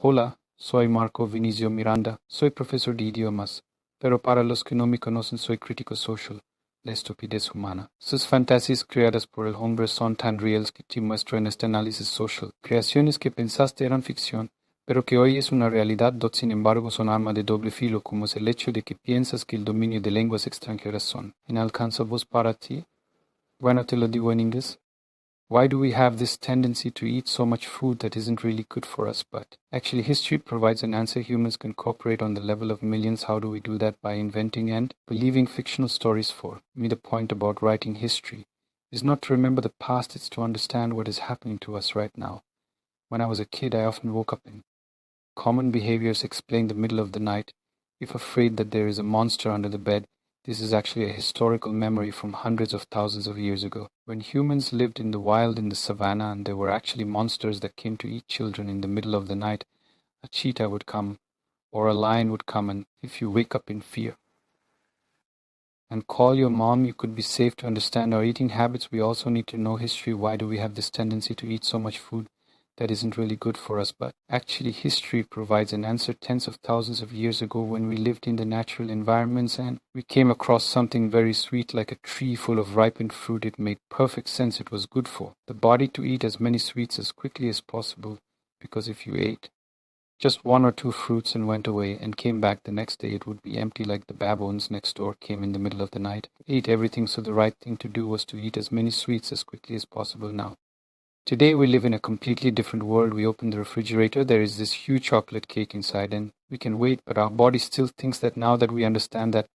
Hola, soy Marco Vinicio Miranda, soy profesor de idiomas, pero para los que no me conocen soy crítico social, la estupidez humana. Sus fantasías creadas por el hombre son tan reales que te muestran este análisis social. Creaciones que pensaste eran ficción, pero que hoy es una realidad, sin embargo son arma de doble filo, como es el hecho de que piensas que el dominio de lenguas extranjeras son inalcanzables para ti. Bueno, te lo digo en inglés. Why do we have this tendency to eat so much food that isn't really good for us? But actually, history provides an answer. Humans can cooperate on the level of millions. How do we do that? By inventing and believing fictional stories. For me, the point about writing history is not to remember the past, it's to understand what is happening to us right now. When I was a kid, I often woke up in common behaviors explain the middle of the night. If afraid that there is a monster under the bed, this is actually a historical memory from hundreds of thousands of years ago, when humans lived in the wild in the savannah and there were actually monsters that came to eat children in the middle of the night. A cheetah would come, or a lion would come, and if you wake up in fear and call your mom, you could be safe. To understand our eating habits, we also need to know history. Why do we have this tendency to eat so much food that isn't really good for us? But actually, history provides an answer. Tens of thousands of years ago, when we lived in the natural environments and we came across something very sweet like a tree full of ripened fruit, it made perfect sense. It was good for the body to eat as many sweets as quickly as possible, because if you ate just one or two fruits and went away and came back the next day, it would be empty, like the baboons next door came in the middle of the night, ate everything. So the right thing to do was to eat as many sweets as quickly as possible. Now, today we live in a completely different world. We open the refrigerator, there is this huge chocolate cake inside, and we can wait, but our body still thinks that now that we understand that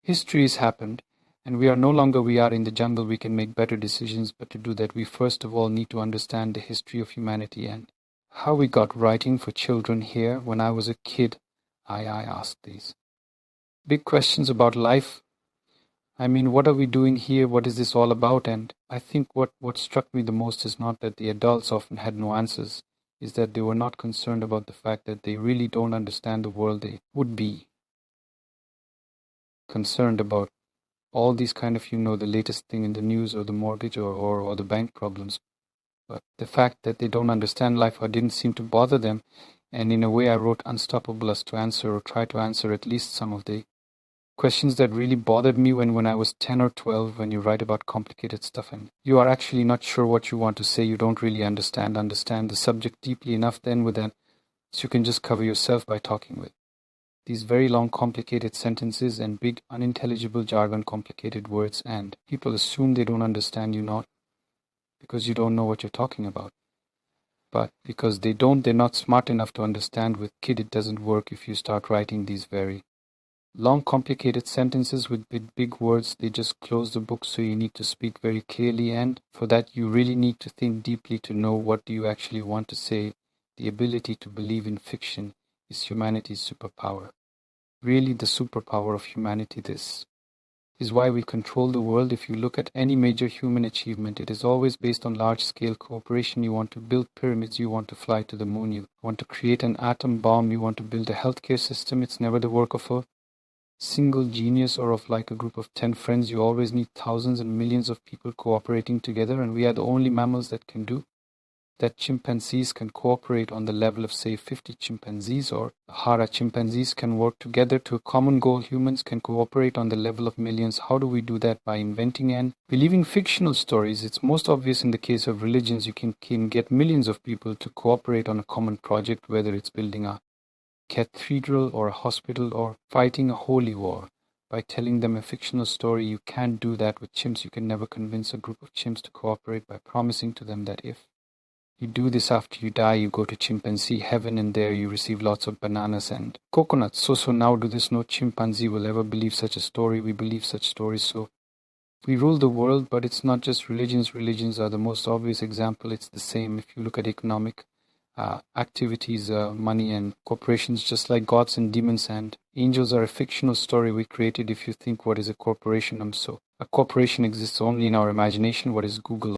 history has happened and we are no longer we are in the jungle, we can make better decisions. But to do that, we first of all need to understand the history of humanity and how we got writing for children here. When I was a kid, I asked these big questions about life. I mean, what are we doing here? What is this all about? And I think what struck me the most is not that the adults often had no answers, is that they were not concerned about the fact that they really don't understand the world. They would be concerned about all these kind of, the latest thing in the news or the mortgage or the bank problems. But the fact that they don't understand life or didn't seem to bother them. And in a way, I wrote Unstoppable as to answer or try to answer at least some of the questions that really bothered me when I was 10 or 12. When you write about complicated stuff and you are actually not sure what you want to say, you don't really understand the subject deeply enough, then with that, so you can just cover yourself by talking with these very long complicated sentences and big unintelligible jargon, complicated words, and people assume they don't understand you, not because you don't know what you're talking about, but because they're not smart enough to understand. With kid, it doesn't work. If you start writing these very long complicated sentences with big words, they just close the book. So you need to speak very clearly, and for that you really need to think deeply to know what do you actually want to say. The ability to believe in fiction is humanity's superpower, really the superpower of humanity. This is why we control the world. If you look at any major human achievement, it is always based on large-scale cooperation. You want to build pyramids, you want to fly to the moon, you want to create an atom bomb, you want to build a healthcare system. It's never the work of a single genius or of like a group of 10 friends. You always need thousands and millions of people cooperating together, and we are the only mammals that can do that. Chimpanzees can cooperate on the level of, say, 50 chimpanzees, or Hara chimpanzees can work together to a common goal. Humans can cooperate on the level of millions. How do we do that? By inventing and believing fictional stories. It's most obvious in the case of religions. You can get millions of people to cooperate on a common project, whether it's building a cathedral or a hospital or fighting a holy war. By telling them a fictional story, you can't do that with chimps. You can never convince a group of chimps to cooperate by promising to them that if you do this after you die, you go to chimpanzee heaven, and there you receive lots of bananas and coconuts. So now do this. No chimpanzee will ever believe such a story. We believe such stories. So we rule the world, but it's not just religions. Religions are the most obvious example. It's the same if you look at economic activities, money and corporations, just like gods and demons and angels are a fictional story we created. If you think, what is a corporation? So a corporation exists only in our imagination. What is Google?